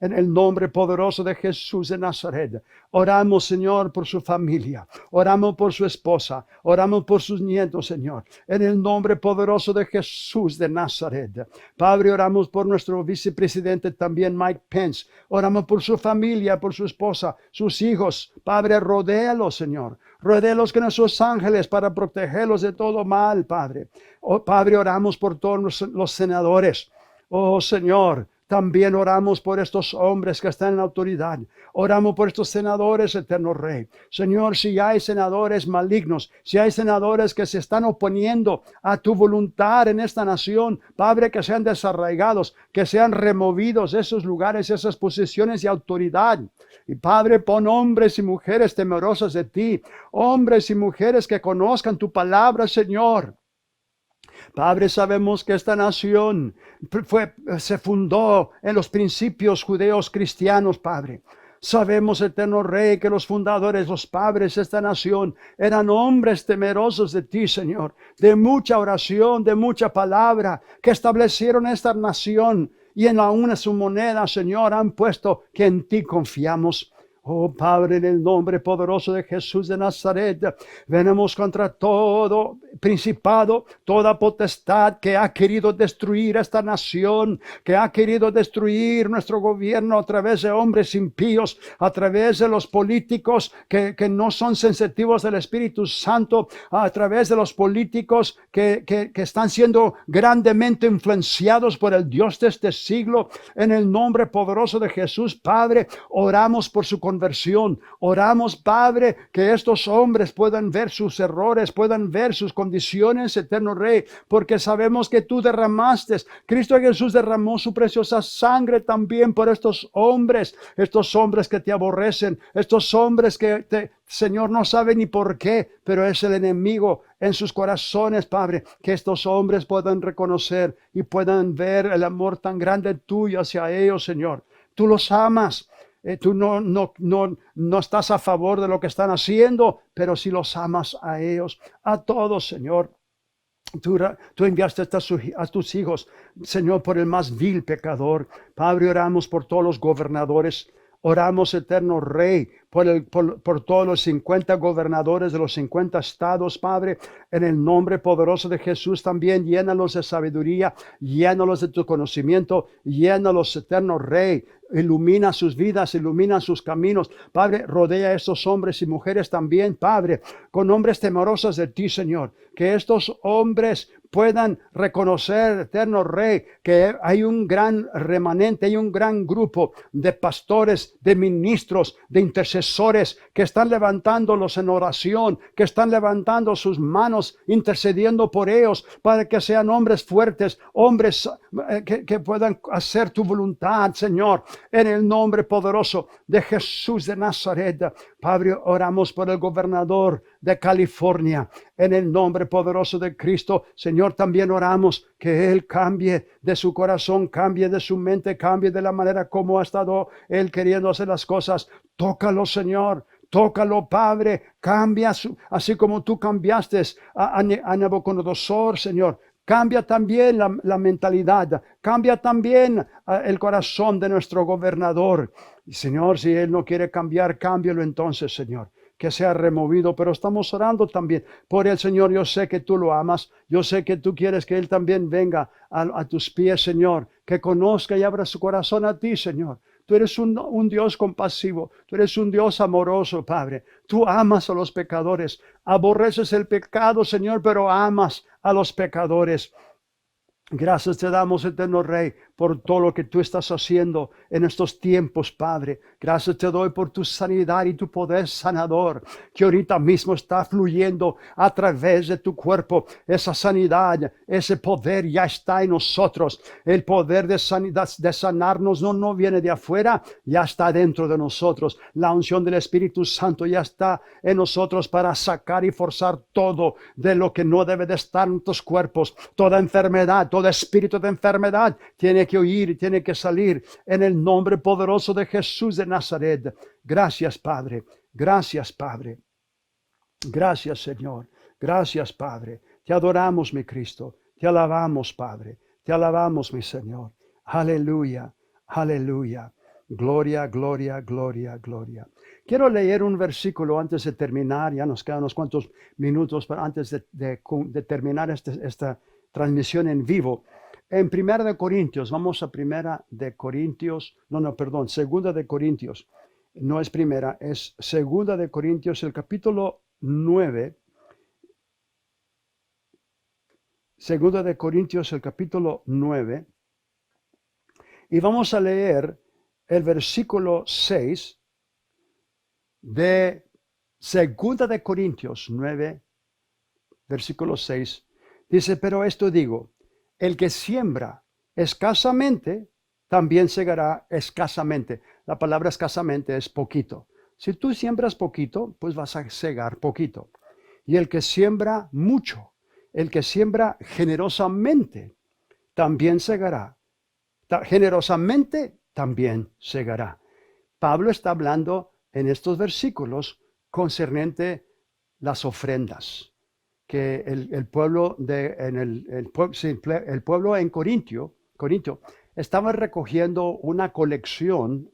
en el nombre poderoso de Jesús de Nazaret. Oramos, Señor, por su familia. Oramos por su esposa. Oramos por sus nietos, Señor. En el nombre poderoso de Jesús de Nazaret. Padre, oramos por nuestro vicepresidente también, Mike Pence. Oramos por su familia, por su esposa, sus hijos. Padre, rodéalos, Señor. Rodéalos con esos ángeles para protegerlos de todo mal, Padre. Oh, Padre, oramos por todos los senadores. Oh, Señor, también oramos por estos hombres que están en la autoridad. Oramos por estos senadores, eterno Rey. Señor, si hay senadores malignos, si hay senadores que se están oponiendo a tu voluntad en esta nación, Padre, que sean desarraigados, que sean removidos de esos lugares, esas posiciones de autoridad. Y Padre, pon hombres y mujeres temerosas de ti, hombres y mujeres que conozcan tu palabra, Señor. Padre, sabemos que esta nación se fundó en los principios judeos cristianos, Padre. Sabemos, eterno Rey, que los fundadores, los padres de esta nación eran hombres temerosos de ti, Señor, de mucha oración, de mucha palabra, que establecieron esta nación y en la una su moneda, Señor, han puesto que en ti confiamos. Oh Padre, en el nombre poderoso de Jesús de Nazaret, venimos contra todo principado, toda potestad que ha querido destruir esta nación, que ha querido destruir nuestro gobierno a través de hombres impíos, a través de los políticos que no son sensitivos del Espíritu Santo, a través de los políticos que están siendo grandemente influenciados por el Dios de este siglo. En el nombre poderoso de Jesús, Padre, oramos por su conversión. Oramos, Padre, que estos hombres puedan ver sus errores, puedan ver sus condiciones, eterno Rey, porque sabemos que tú derramaste, Cristo Jesús derramó su preciosa sangre también por estos hombres que te aborrecen, estos hombres que Señor, no sabe ni por qué, pero es el enemigo en sus corazones, Padre, que estos hombres puedan reconocer y puedan ver el amor tan grande tuyo hacia ellos, Señor. Tú los amas. Tú no estás a favor de lo que están haciendo, pero sí los amas a ellos, a todos, Señor. Tú enviaste a tus hijos, Señor, por el más vil pecador. Padre, oramos por todos los gobernadores. Oramos, eterno Rey, por todos los 50 gobernadores de los 50 estados, Padre, en el nombre poderoso de Jesús también. Llénalos de sabiduría, llénalos de tu conocimiento, llénalos, eterno Rey. Ilumina sus vidas, ilumina sus caminos. Padre, rodea a estos hombres y mujeres también, Padre, con hombres temerosos de ti, Señor. Que estos hombres puedan reconocer, eterno Rey, que hay un gran remanente, hay un gran grupo de pastores, de ministros, de intercesores que están levantándolos en oración, que están levantando sus manos, intercediendo por ellos, para que sean hombres fuertes, hombres que puedan hacer tu voluntad, Señor, en el nombre poderoso de Jesús de Nazaret. Padre, oramos por el gobernador de California, en el nombre poderoso de Cristo. Señor, también oramos que Él cambie de su corazón, cambie de su mente, cambie de la manera como ha estado Él queriendo hacer las cosas. Tócalo, Señor. Tócalo, Padre. Cambia, así como tú cambiaste a Nabucodonosor, Señor. Cambia también la mentalidad, cambia también el corazón de nuestro gobernador. Y Señor, si Él no quiere cambiar, cámbialo entonces, Señor, que sea removido. Pero estamos orando también por Él, Señor. Yo sé que tú lo amas, yo sé que tú quieres que Él también venga a tus pies, Señor, que conozca y abra su corazón a ti, Señor. Tú eres un Dios compasivo, tú eres un Dios amoroso, Padre. Tú amas a los pecadores, aborreces el pecado, Señor, pero amas a los pecadores. Gracias te damos, eterno Rey, por todo lo que tú estás haciendo en estos tiempos, Padre. Gracias te doy por tu sanidad y tu poder sanador, que ahorita mismo está fluyendo a través de tu cuerpo. Esa sanidad, ese poder ya está en nosotros. El poder de sanidad, de sanarnos, no viene de afuera, ya está dentro de nosotros. La unción del Espíritu Santo ya está en nosotros para sacar y forzar todo de lo que no debe de estar en nuestros cuerpos. Toda enfermedad, todo espíritu de enfermedad tiene que huir y tiene que salir en el nombre poderoso de Jesús de Nazaret. Gracias, Padre. Gracias, Padre. Gracias, Señor. Gracias, Padre. Te adoramos, mi Cristo. Te alabamos, Padre. Te alabamos, mi Señor. Aleluya. Aleluya. Gloria, gloria, gloria, gloria. Quiero leer un versículo antes de terminar. Ya nos quedan unos cuantos minutos antes de terminar esta transmisión en vivo. En Primera de Corintios, vamos a Primera de Corintios, perdón, Segunda de Corintios. No es primera, es Segunda de Corintios, el capítulo 9. Segunda de Corintios, el capítulo 9. Y vamos a leer el versículo 6 de Segunda de Corintios 9, versículo 6. Dice, pero esto digo, el que siembra escasamente, también segará escasamente. La palabra escasamente es poquito. Si tú siembras poquito, pues vas a segar poquito. Y el que siembra mucho, el que siembra generosamente, también segará. Generosamente, también segará. Pablo está hablando en estos versículos concerniente las ofrendas que el pueblo el pueblo en Corinto estaba recogiendo una colección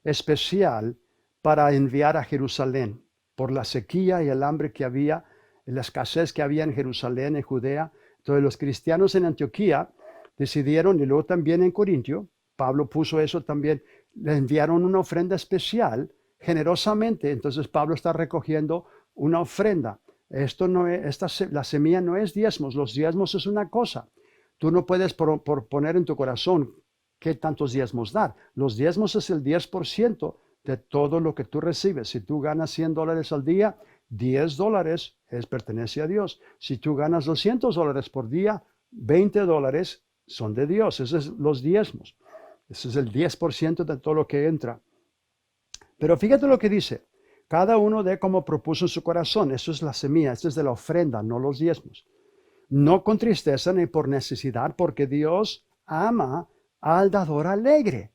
especial para enviar a Jerusalén por la sequía y el hambre que había, la escasez que había en Jerusalén, en Judea. Entonces los cristianos en Antioquía decidieron, y luego también en Corintio, Pablo puso eso también, le enviaron una ofrenda especial generosamente. Entonces Pablo está recogiendo una ofrenda. Esto no es, la semilla no es diezmos. Los diezmos es una cosa. Tú no puedes por poner en tu corazón qué tantos diezmos dar. Los diezmos es el 10% de todo lo que tú recibes. Si tú ganas $100 al día, $10 pertenece a Dios. Si tú ganas $200 por día, $20 son de Dios. Esos son los diezmos. Ese es el 10% de todo lo que entra. Pero fíjate lo que dice. Cada uno dé como propuso en su corazón. Eso es la semilla, esto es de la ofrenda, no los diezmos. No con tristeza ni por necesidad, porque Dios ama al dador alegre.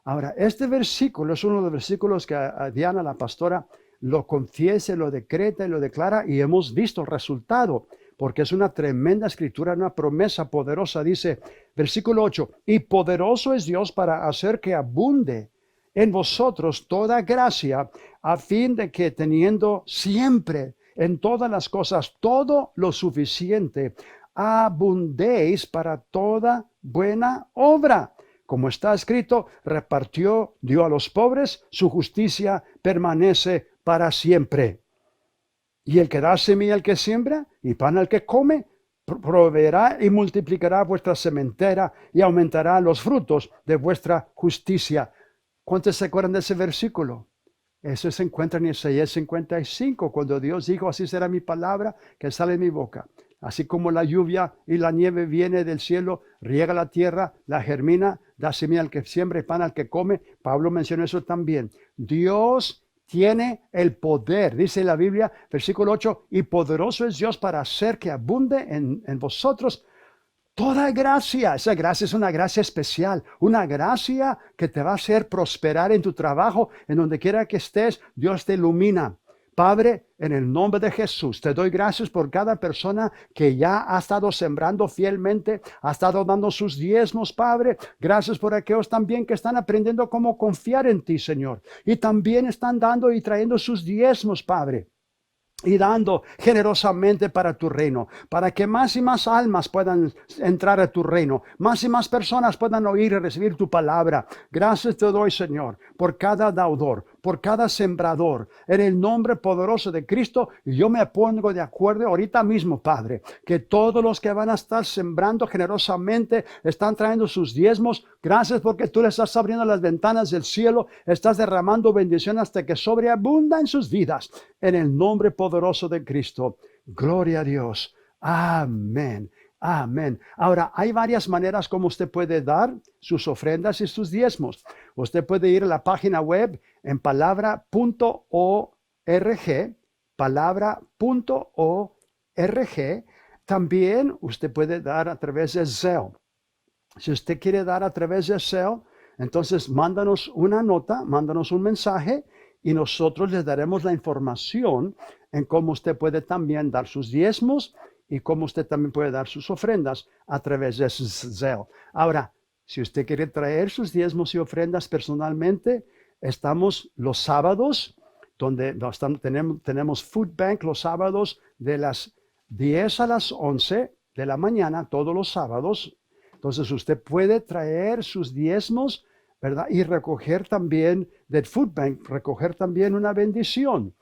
Ahora, este versículo es uno de los versículos que a Diana, la pastora, lo confiesa, lo decreta y lo declara, y hemos visto el resultado, porque es una tremenda escritura, una promesa poderosa. Dice, versículo 8, y poderoso es Dios para hacer que abunde en vosotros toda gracia, a fin de que teniendo siempre en todas las cosas todo lo suficiente, abundéis para toda buena obra. Como está escrito, repartió, dio a los pobres, su justicia permanece para siempre. Y el que da semilla al que siembra y pan al que come, proveerá y multiplicará vuestra sementera y aumentará los frutos de vuestra justicia. ¿Cuántos se acuerdan de ese versículo? Eso se encuentra en Isaías 55, cuando Dios dijo, así será mi palabra que sale de mi boca. Así como la lluvia y la nieve viene del cielo, riega la tierra, la germina, da semilla al que siembra y pan al que come. Pablo mencionó eso también. Dios tiene el poder, dice la Biblia, versículo 8, y poderoso es Dios para hacer que abunde en vosotros toda gracia. Esa gracia es una gracia especial, una gracia que te va a hacer prosperar en tu trabajo, en donde quiera que estés. Dios te ilumina. Padre, en el nombre de Jesús, te doy gracias por cada persona que ya ha estado sembrando fielmente, ha estado dando sus diezmos, Padre. Gracias por aquellos también que están aprendiendo cómo confiar en ti, Señor. Y también están dando y trayendo sus diezmos, Padre. Y dando generosamente para tu reino, para que más y más almas puedan entrar a tu reino, más y más personas puedan oír y recibir tu palabra. Gracias te doy, Señor, por cada deudor, por cada sembrador. En el nombre poderoso de Cristo, yo me pongo de acuerdo ahorita mismo, Padre, que todos los que van a estar sembrando generosamente están trayendo sus diezmos. Gracias porque tú les estás abriendo las ventanas del cielo, estás derramando bendición hasta que sobreabunda en sus vidas. En el nombre poderoso de Cristo. Gloria a Dios. Amén. Amén. Ahora, hay varias maneras como usted puede dar sus ofrendas y sus diezmos. Usted puede ir a la página web en palabra.org, palabra.org. También usted puede dar a través de Zelle. Si usted quiere dar a través de Zelle, entonces mándanos una nota, mándanos un mensaje y nosotros les daremos la información en cómo usted puede también dar sus diezmos y cómo usted también puede dar sus ofrendas a través de Zelle. Ahora, Si usted quiere traer sus diezmos y ofrendas personalmente, estamos los sábados, donde tenemos Food Bank los sábados de las 10 a las 11 de la mañana, todos los sábados. Entonces usted puede traer sus diezmos, ¿verdad? Y recoger también del Food Bank, recoger también una bendición.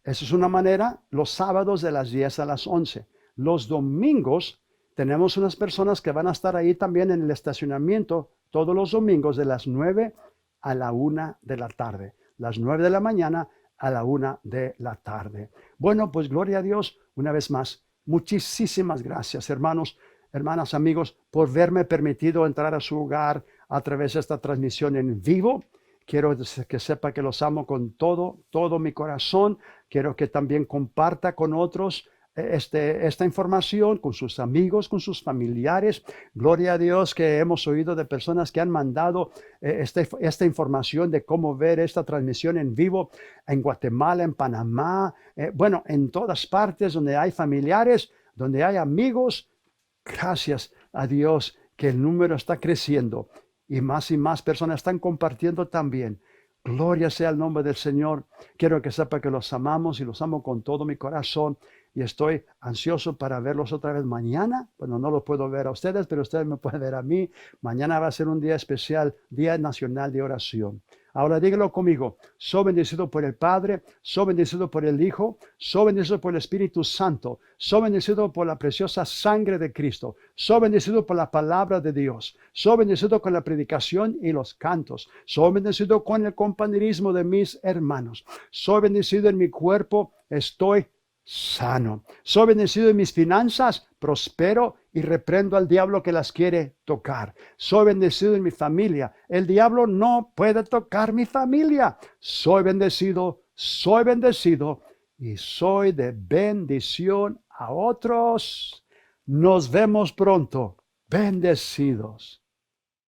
Esa es una manera, los sábados de las 10 a las 11. Los domingos tenemos unas personas que van a estar ahí también en el estacionamiento todos los domingos de las 9 a la 1 de la tarde. Las 9 de la mañana a la 1 de la tarde. Bueno, pues gloria a Dios una vez más. Muchísimas gracias, hermanos, hermanas, amigos, por verme permitido entrar a su hogar a través de esta transmisión en vivo. Quiero que sepa que los amo con todo mi corazón. Quiero que también comparta con otros esta información, con sus amigos, con sus familiares. Gloria a Dios que hemos oído de personas que han mandado esta información de cómo ver esta transmisión en vivo en Guatemala, en Panamá, bueno, en todas partes donde hay familiares, donde hay amigos. Gracias a Dios que el número está creciendo y más personas están compartiendo también. Gloria sea el nombre del Señor. Quiero que sepa que los amamos y los amo con todo mi corazón y estoy ansioso para verlos otra vez mañana. Bueno, no los puedo ver a ustedes, pero ustedes me pueden ver a mí. Mañana va a ser un día especial, Día Nacional de Oración. Ahora dígalo conmigo. Soy bendecido por el Padre, soy bendecido por el Hijo, soy bendecido por el Espíritu Santo, soy bendecido por la preciosa sangre de Cristo, soy bendecido por la palabra de Dios, soy bendecido con la predicación y los cantos, soy bendecido con el compañerismo de mis hermanos, soy bendecido en mi cuerpo, estoy sano. Soy bendecido en mis finanzas, prospero y reprendo al diablo que las quiere tocar. Soy bendecido en mi familia. El diablo no puede tocar mi familia. Soy bendecido y soy de bendición a otros. Nos vemos pronto. Bendecidos.